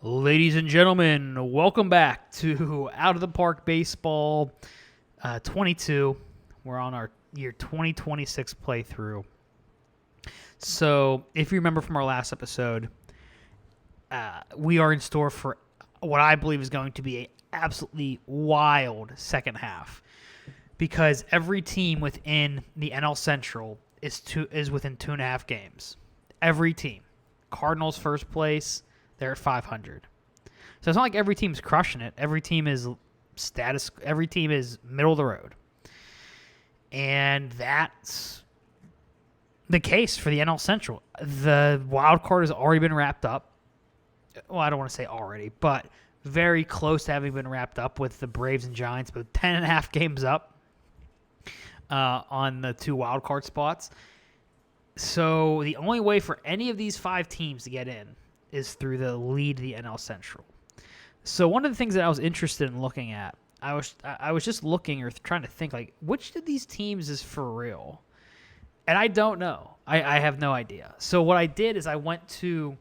Ladies and gentlemen, welcome back to Out of the Park Baseball 22. We're on our year 2026 playthrough. So, if you remember from our last episode, we are in store for what I believe is going to be an absolutely wild second half, because every team within the NL Central is within 2.5 games. Every team. Cardinals first place, they're at 500. So it's not like every team's crushing it. Every team is Every team is middle of the road, and that's the case for the NL Central. The wild card has already been wrapped up. Well, I don't want to say already, but very close to having been wrapped up, with the Braves and Giants both 10.5 games up on the two wild card spots. So the only way for any of these 5 teams to get in is through the lead of the NL Central. So one of the things that I was interested in looking at, I was just looking or trying to think, like, which of these teams is for real? And I don't know. I have no idea. So what I did is I went to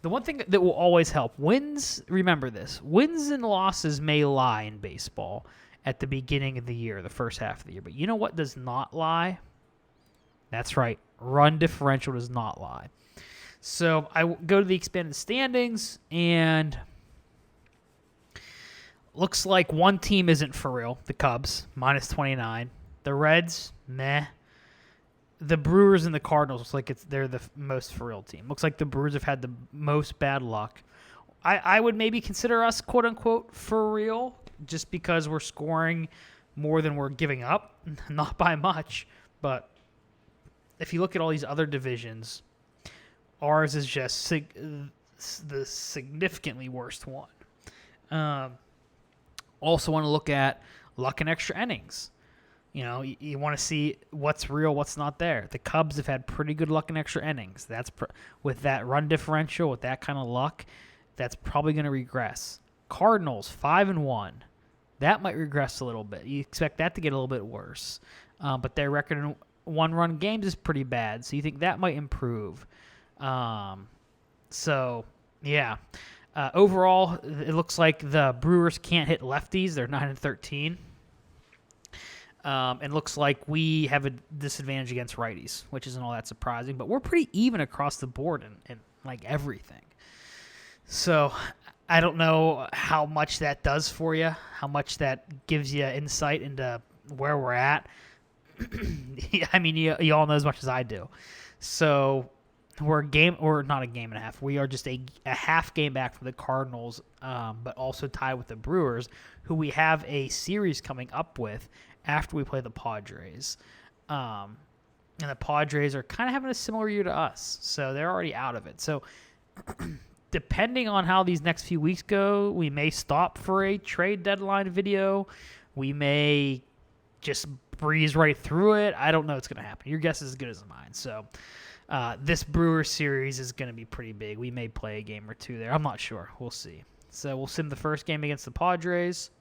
the one thing that will always help. Wins, remember this, wins and losses may lie in baseball at the beginning of the year, the first half of the year. But you know what does not lie? That's right. Run differential does not lie. So I go to the expanded standings, and looks like one team isn't for real. The Cubs, minus 29. The Reds, meh. The Brewers and the Cardinals, looks like they're the most for real team. Looks like the Brewers have had the most bad luck. I would maybe consider us, quote-unquote, for real, just because we're scoring more than we're giving up. Not by much, but if you look at all these other divisions, ours is just the significantly worst one. Also want to look at luck and extra innings. You know, you want to see what's real, what's not there. The Cubs have had pretty good luck and extra innings. That's with that run differential, with that kind of luck, that's probably going to regress. Cardinals 5-1, that might regress a little bit. You expect that to get a little bit worse, but their record in one-run games is pretty bad, so you think that might improve. So yeah. Overall, it looks like the Brewers can't hit lefties. They're 9-13. And looks like we have a disadvantage against righties, which isn't all that surprising. But we're pretty even across the board in like everything. So I don't know how much that does for you, how much that gives you insight into where we're at. I mean, you all know as much as I do. So we're not a game and a half. We are just a half game back from the Cardinals, but also tied with the Brewers, who we have a series coming up with after we play the Padres. And the Padres are kind of having a similar year to us, so they're already out of it. So depending on how these next few weeks go, we may stop for a trade deadline video. We may just breeze right through it. I don't know what's going to happen. Your guess is as good as mine. So this Brewers series is going to be pretty big. We may play a game or two there. I'm not sure. We'll see. So we'll sim the first game against the Padres.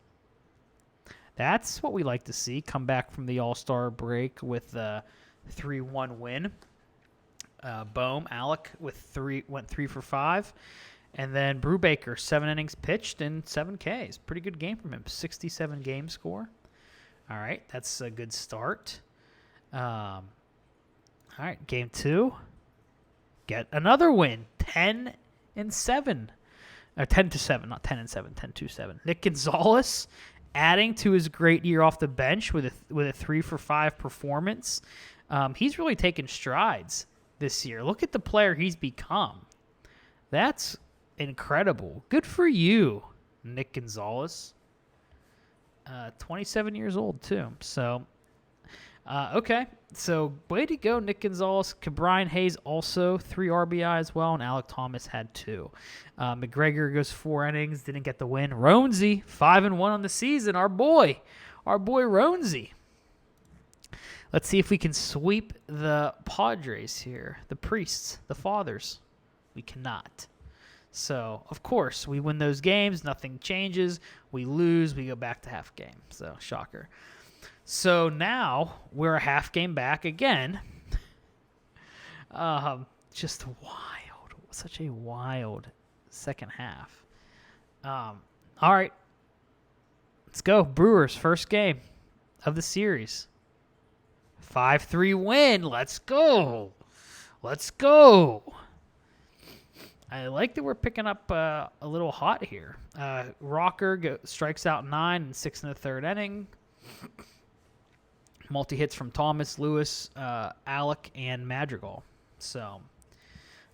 That's what we like to see. Come back from the All-Star break with a 3-1 win. Bohm, Alec went 3 for 5. And then Brubaker, 7 innings pitched and 7 Ks. Pretty good game from him. 67 game score. All right, that's a good start. All right, game 2. Get another win. 10-7. 10-7, not 10-7. 10-7. Nick Gonzalez adding to his great year off the bench with a 3 for 5 performance. He's really taken strides this year. Look at the player he's become. That's incredible. Good for you, Nick Gonzalez. 27 years old, too. So, okay. So, way to go, Nick Gonzalez. Brian Hayes also 3 RBI as well, and Alec Thomas had 2. McGregor goes 4 innings, didn't get the win. Roansy, 5-1 on the season. Our boy Roansy. Let's see if we can sweep the Padres here. The priests, the fathers. We cannot. So, of course, we win those games. Nothing changes. We lose. We go back to half game. So, shocker. So, now we're a half game back again. Just wild. Such a wild second half. All right. Let's go. Brewers, first game of the series. 5-3 win. Let's go. Let's go. I like that we're picking up a little hot here. Rocker strikes out 9 and 6 in the third inning. Multi-hits from Thomas, Lewis, Alec, and Madrigal. So,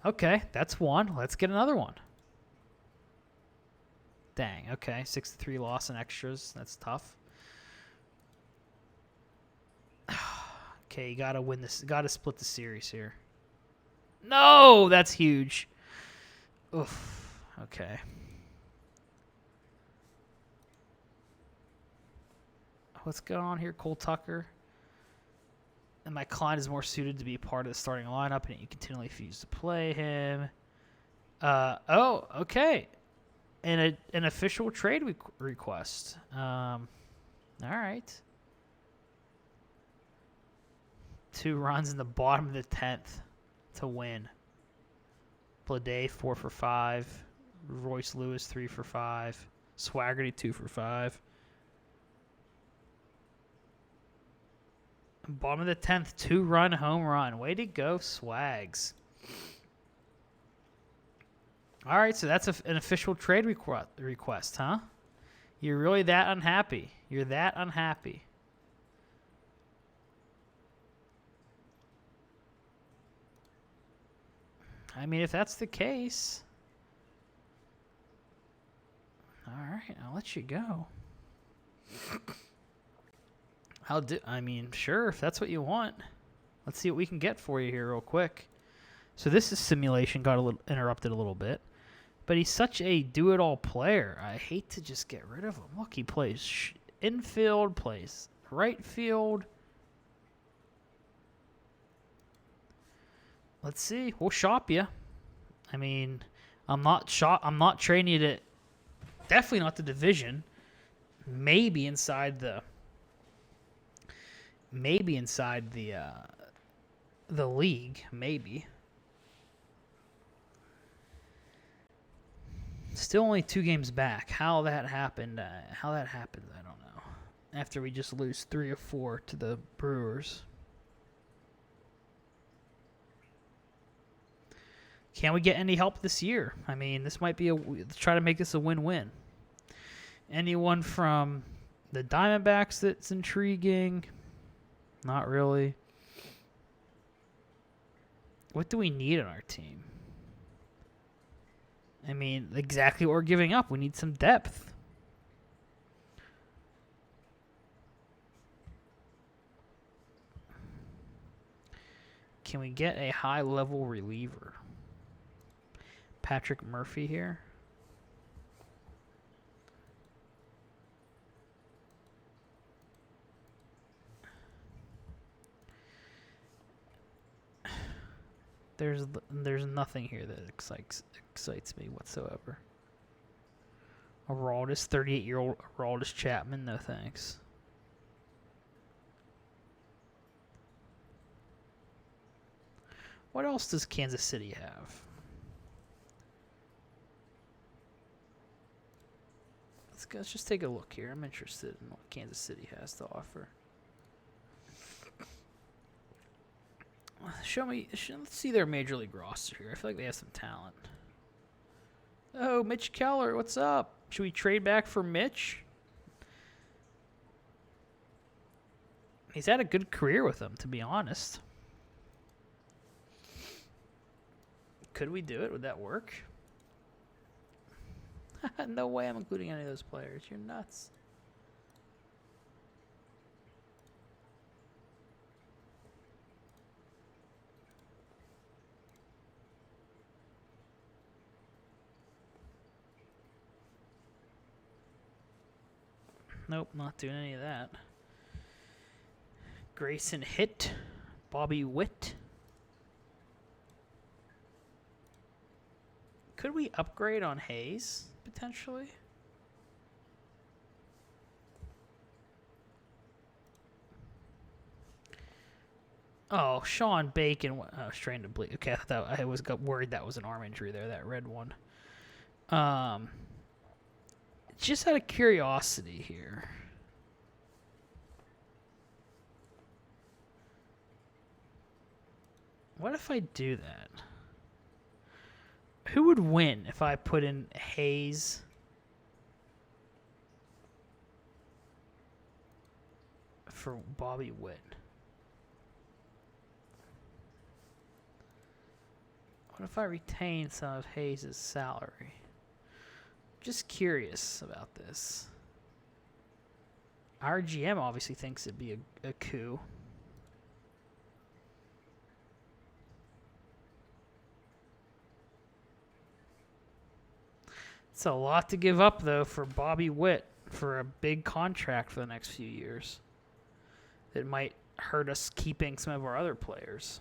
okay, that's one. Let's get another one. Dang, okay. 6-3 loss in extras. That's tough. Okay, you got to win this. Got to split the series here. No, that's huge. Oof. Okay. What's going on here? Cole Tucker. And my client is more suited to be part of the starting lineup, and you continually refuse to play him. Oh, okay. And an official trade request. All right. 2 runs in the bottom of the 10th to win. Blade 4 for 5. Royce Lewis 3 for 5. Swaggerty 2 for 5. Bottom of the 10th, 2-run home run. Way to go, Swags. All right, so that's an official trade request, huh? You're really that unhappy. You're that unhappy. I mean, if that's the case, all right, I'll let you go. I mean, sure, if that's what you want. Let's see what we can get for you here real quick. So this simulation got interrupted a little bit, but he's such a do-it-all player. I hate to just get rid of him. Look, he plays infield, plays right field. Let's see. We'll shop you. I mean, I'm not trading you to. Definitely not the division. Maybe inside the league. Maybe. Still only 2 games back. How that happened? I don't know. After we just lose 3 or 4 to the Brewers. Can we get any help this year? I mean, this might be try to make this a win-win. Anyone from the Diamondbacks that's intriguing? Not really. What do we need on our team? I mean, exactly what we're giving up. We need some depth. Can we get a high-level reliever? Patrick Murphy here. There's nothing here that excites me whatsoever. Aroldis, 38-year-old Aroldis Chapman, no thanks. What else does Kansas City have? Let's just take a look here. I'm interested in what Kansas City has to offer. Let's see their major league roster here. I feel like they have some talent. Oh, Mitch Keller, what's up? Should we trade back for Mitch? He's had a good career with them, to be honest. Could we do it? Would that work? No way I'm including any of those players. You're nuts. Nope, not doing any of that. Grayson Hitt. Bobby Witt. Could we upgrade on Hayes, potentially? Oh, Sean Bacon. I was trying to bleed. Okay, I was worried that was an arm injury there, that red one. Just out of curiosity here. What if I do that? Who would win if I put in Hayes for Bobby Witt? What if I retain some of Hayes' salary? Just curious about this. Our GM obviously thinks it'd be a coup. It's a lot to give up, though, for Bobby Witt for a big contract for the next few years. It might hurt us keeping some of our other players.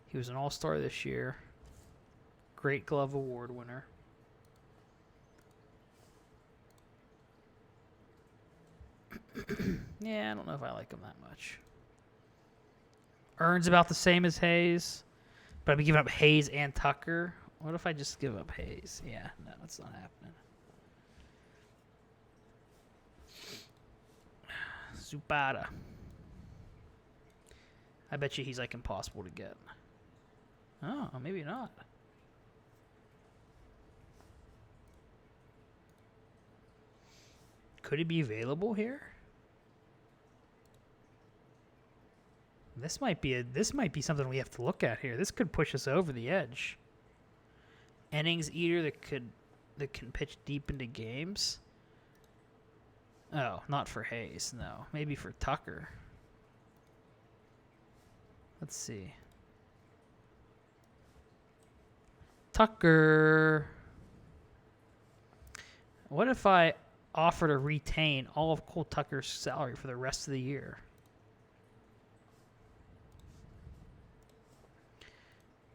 He was an all-star this year. Great Glove Award winner. Yeah, I don't know if I like him that much. Earns about the same as Hayes, but I'd be giving up Hayes and Tucker. What if I just give up Hayes? Yeah, no, that's not happening. Zubada. I bet you he's like impossible to get. Oh, maybe not. Could he be available here? This might be something we have to look at here. This could push us over the edge. Innings eater that can pitch deep into games. Oh, not for Hayes, no. Maybe for Tucker. Let's see. Tucker. What if I offer to retain all of Cole Tucker's salary for the rest of the year?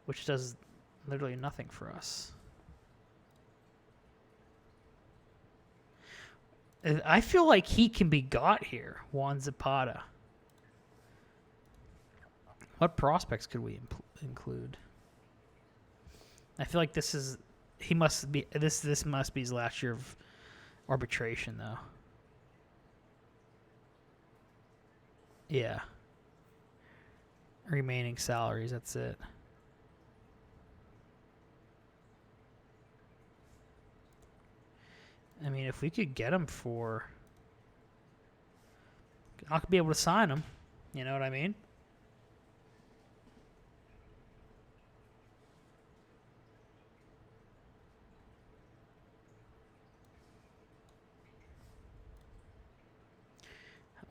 Which does literally nothing for us. I feel like he can be got here, Juan Zapata. What prospects could we include? I feel like this must be his last year of arbitration, though. Yeah. Remaining salaries, that's it. I mean, if we could get him for... I'm not going to be able to sign him. You know what I mean?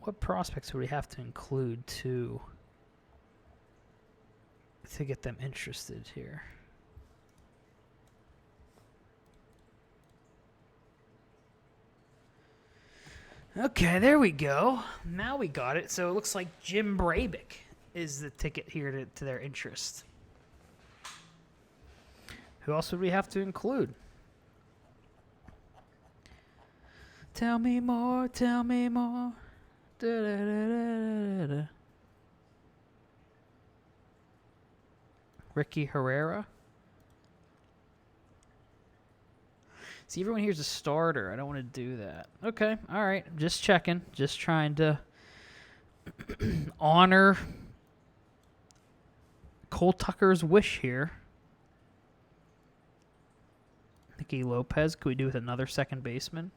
What prospects would we have to include to get them interested here? Okay, there we go. Now we got it. So it looks like Jim Brabick is the ticket here to their interest. Who else would we have to include? Tell me more, tell me more. Da, da, da, da, da, da. Ricky Herrera. See, everyone here's a starter. I don't want to do that. Okay, all right. I'm just checking. Just trying to honor Cole Tucker's wish here. Nicky Lopez. Could we do with another second baseman?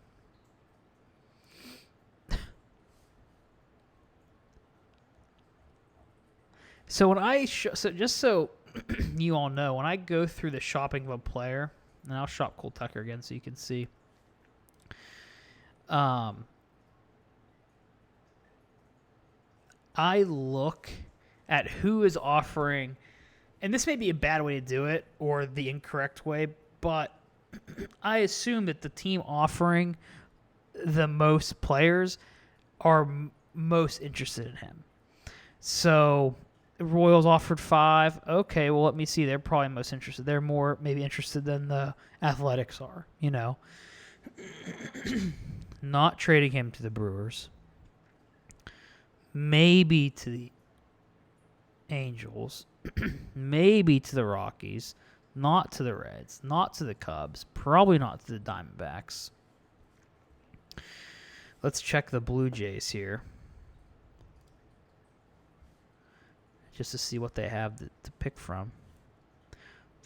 So when just so you all know, when I go through the shopping of a player, and I'll shop Cole Tucker again so you can see. I look at who is offering, and this may be a bad way to do it or the incorrect way, but I assume that the team offering the most players are most interested in him. So the Royals offered 5. Okay, well, let me see. They're probably most interested. They're more maybe interested than the Athletics are, you know. Not trading him to the Brewers. Maybe to the Angels. Maybe to the Rockies. not to the Reds, not to the Cubs, probably not to the Diamondbacks. Let's check the Blue Jays here, just to see what they have to pick from.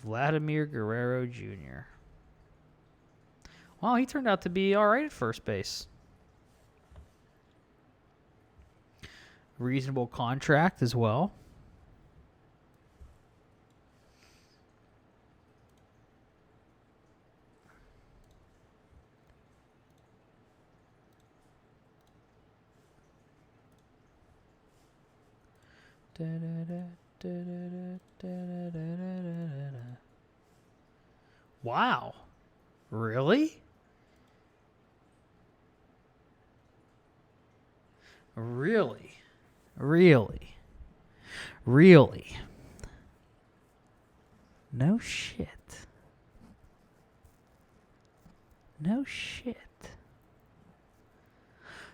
Vladimir Guerrero Jr. Well, he turned out to be all right at first base. Reasonable contract as well. Wow. Really? Really? Really? Really? No shit. No shit.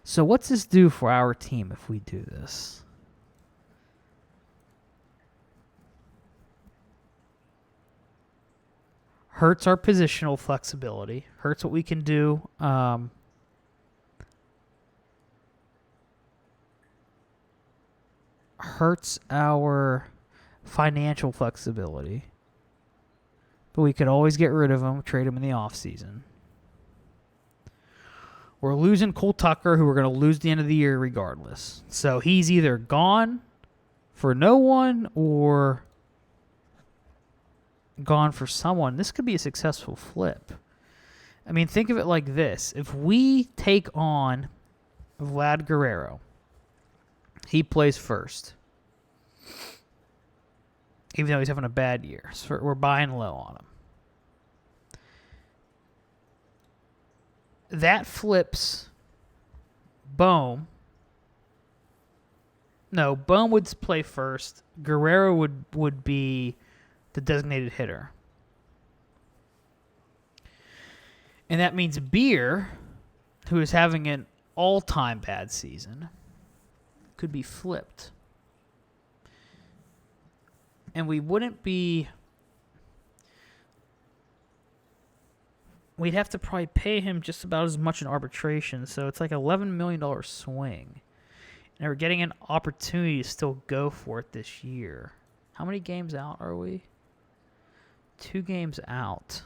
So what's this do for our team if we do this? Hurts our positional flexibility. Hurts what we can do. Hurts our financial flexibility. But we could always get rid of him, trade him in the offseason. We're losing Cole Tucker, who we're going to lose the end of the year regardless. So he's either gone for no one or gone for someone. This could be a successful flip. I mean, think of it like this. If we take on Vlad Guerrero, he plays first, even though he's having a bad year. So we're buying low on him. That flips Bohm. No, Bohm would play first. Guerrero would be the designated hitter. And that means Beer, who is having an all-time bad season, could be flipped. And we wouldn't be... We'd have to probably pay him just about as much in arbitration, so it's like an $11 million swing. And we're getting an opportunity to still go for it this year. How many games out are we? 2 games out.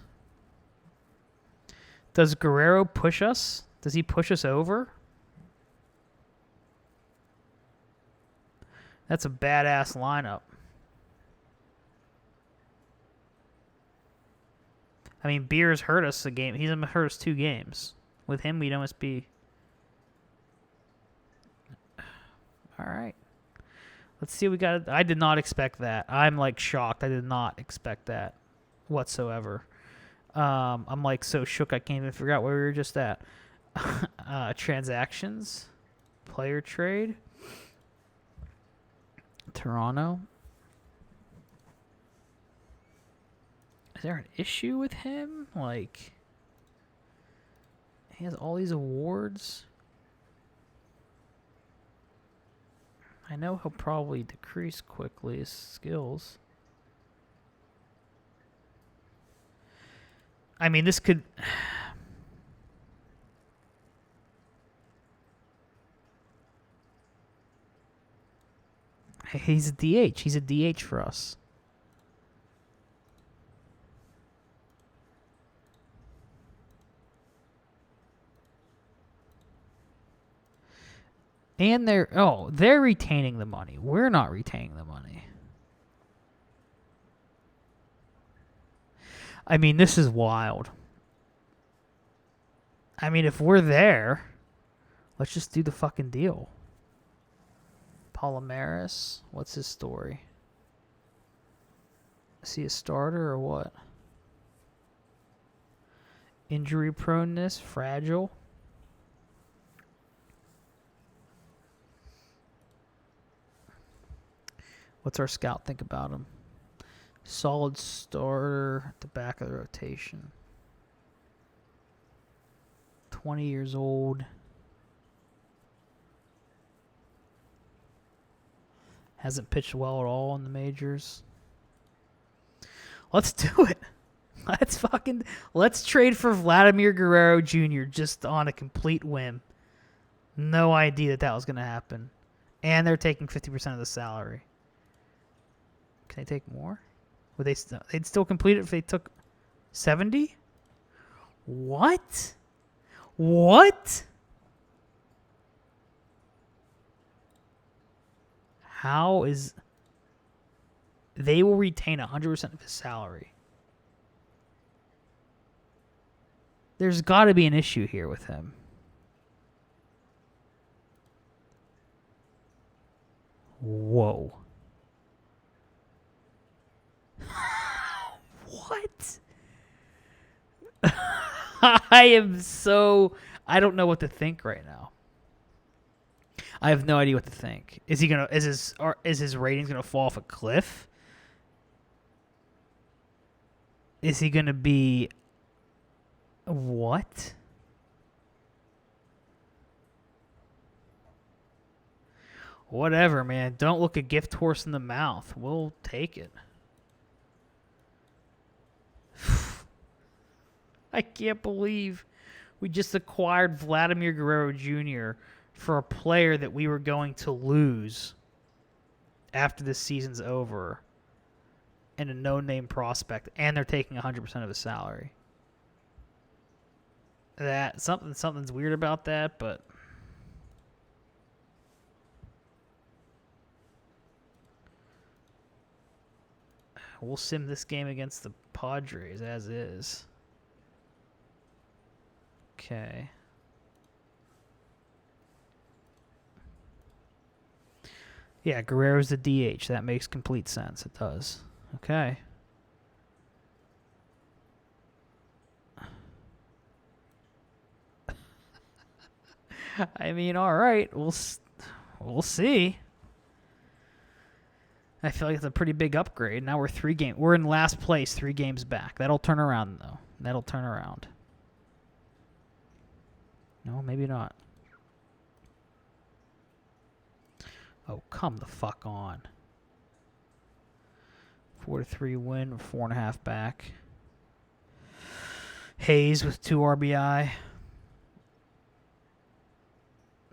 Does Guerrero push us? Does he push us over? That's a badass lineup. I mean, Beer's hurt us a game. He's hurt us 2 games. With him, we'd almost be... All right. Let's see what we got. I did not expect that. I'm, like, shocked. I did not expect that whatsoever. I'm, like, so shook I can't even figure out where we were just at. Transactions. Player trade. Toronto. Is there an issue with him? Like, he has all these awards. I know he'll probably decrease quickly his skills. I mean, this could... He's a DH. He's a DH for us. And they're retaining the money. We're not retaining the money. I mean, this is wild. I mean, if we're there, let's just do the fucking deal. Palomares, what's his story? Is he a starter or what? Injury proneness, fragile. What's our scout think about him? Solid starter at the back of the rotation. 20 years old. Hasn't pitched well at all in the majors. Let's do it. Let's trade for Vladimir Guerrero Jr. just on a complete whim. No idea that was going to happen. And they're taking 50% of the salary. Can they take more? Would they'd still complete it if they took 70? What? What? How is... They will retain 100% of his salary. There's got to be an issue here with him. Whoa. What? I am so... I don't know what to think right now. I have no idea what to think. Is his ratings gonna fall off a cliff? Is he gonna be... What? Whatever, man. Don't look a gift horse in the mouth. We'll take it. I can't believe we just acquired Vladimir Guerrero Jr. for a player that we were going to lose after this season's over, and a no-name prospect, and they're taking 100% of his salary. Something's weird about that, but we'll sim this game against the Padres as is. Okay. Yeah, Guerrero's the DH. That makes complete sense. It does. Okay. I mean, all right. We'll see. I feel like it's a pretty big upgrade. Now we're in last place, 3 games back. That'll turn around, though. That'll turn around. No, maybe not. Oh, come the fuck on. 4-3 win, 4.5 back. Hayes with 2 RBI.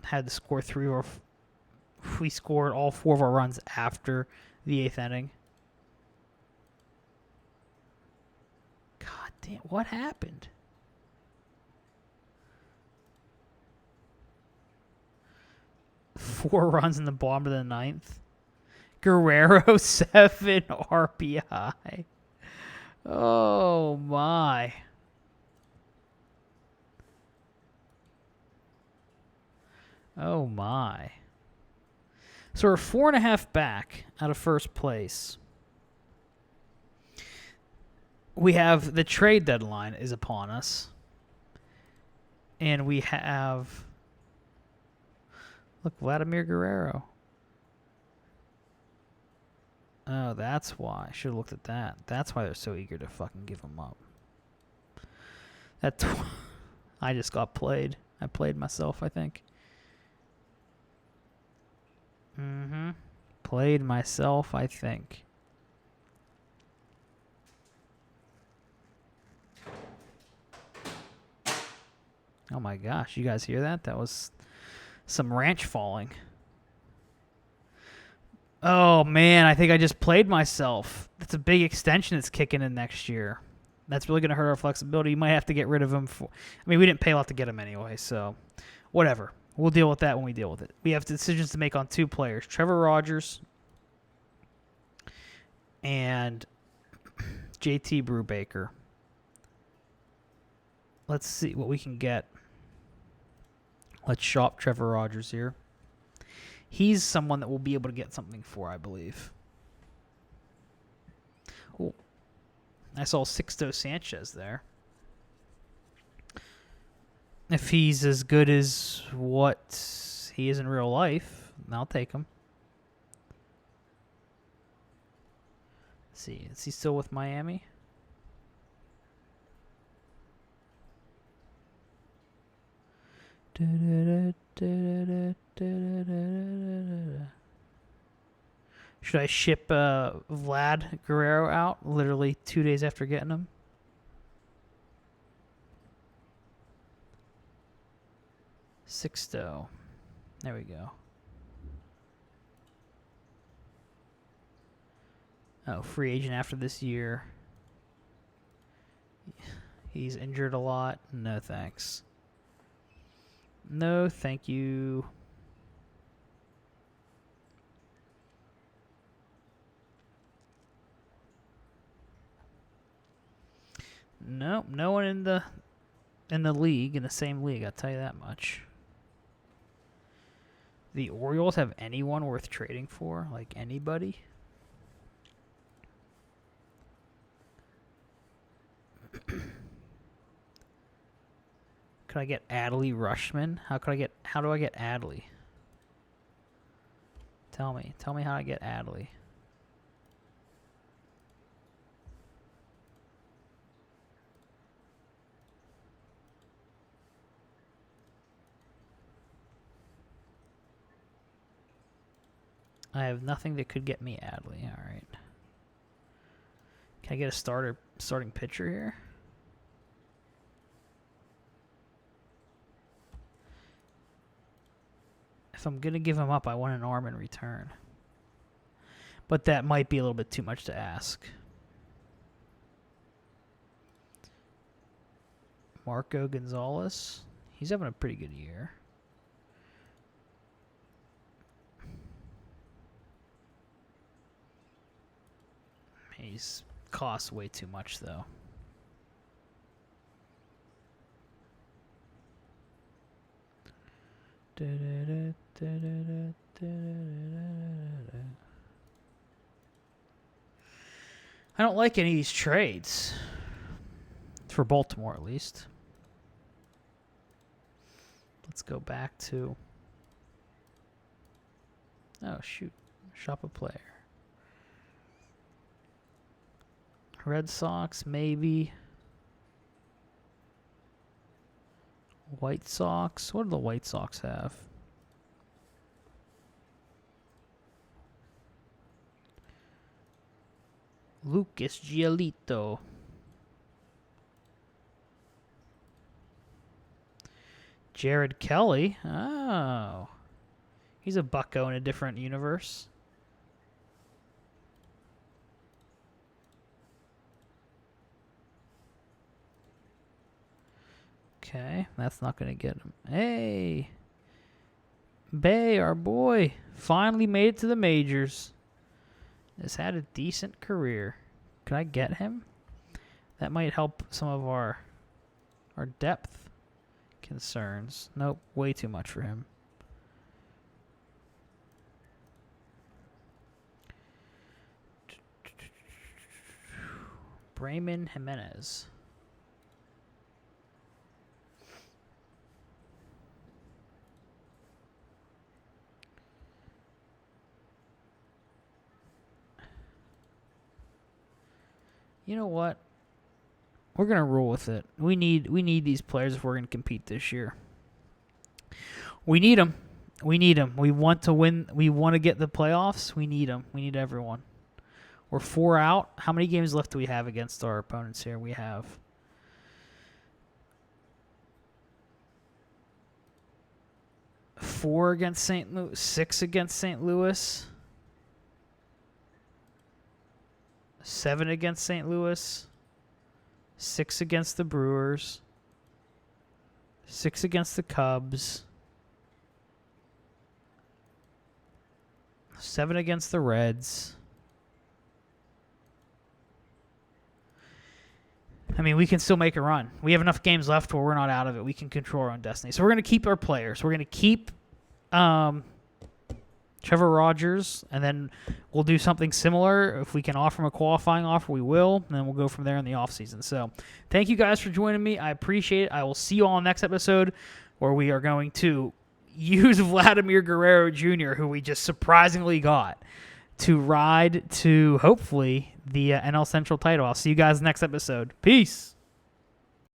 Had to score 3 or... We scored all 4 of our runs after the 8th inning. God damn, what happened? Four runs in the bottom of the 9th. Guerrero, 7 RBI. Oh, my. Oh, my. So we're 4.5 back out of first place. We have the trade deadline is upon us. And we have... Look, Vladimir Guerrero. Oh, that's why. I should have looked at that. That's why they're so eager to fucking give him up. I just got played. I played myself, I think. Played myself, I think. Oh my gosh, you guys hear that? That was some ranch falling. Oh man, I think I just played myself. That's a big extension that's kicking in next year. That's really going to hurt our flexibility. You might have to get rid of him. We didn't pay a lot to get him anyway, so whatever. We'll deal with that when we deal with it. We have decisions to make on 2 players. Trevor Rogers and JT Brubaker. Let's see what we can get. Let's shop Trevor Rogers here. He's someone that we'll be able to get something for, I believe. Oh, I saw Sixto Sanchez there. If he's as good as what he is in real life, I'll take him. Let's see. Is he still with Miami? Should I ship Vlad Guerrero out literally 2 days after getting him? Sixto. There we go. Oh, free agent after this year. He's injured a lot. No thanks. No, thank you. Nope, no one in the league, in the same league, I'll tell you that much. The Orioles have anyone worth trading for? Like anybody? Could I get Adley Rushman? How do I get Adley? Tell me how I get Adley. I have nothing that could get me Adley. All right. Can I get a starting pitcher here? If I'm going to give him up, I want an arm in return. But that might be a little bit too much to ask. Marco Gonzalez. He's having a pretty good year. He's costs way too much, though. I don't like any of these trades. For Baltimore, at least. Let's go back to... Oh, shoot. Shop a player. Red Sox, maybe. White Sox. What do the White Sox have? Lucas Giolito. Jared Kelly. Oh. He's a bucko in a different universe. Okay, that's not going to get him. Hey, Bay, our boy, finally made it to the majors. Has had a decent career. Can I get him? That might help some of our depth concerns. Nope, way too much for him. Brayman Jimenez. You know what? We're going to roll with it. We need these players if we're going to compete this year. We need them. We need them. We want to win. We want to get the playoffs. We need them. We need everyone. We're 4 out. How many games left do we have against our opponents here? We have 4 against St. Louis, 6 against St. Louis, 7 against St. Louis, 6 against the Brewers, 6 against the Cubs, 7 against the Reds. I mean, we can still make a run. We have enough games left where we're not out of it. We can control our own destiny. So we're going to keep our players. We're going to keep Trevor Rogers, and then we'll do something similar. If we can offer him a qualifying offer, we will, and then we'll go from there in the offseason. So thank you guys for joining me. I appreciate it. I will see you all next episode where we are going to use Vladimir Guerrero Jr., who we just surprisingly got, to ride to, hopefully, the NL Central title. I'll see you guys next episode. Peace.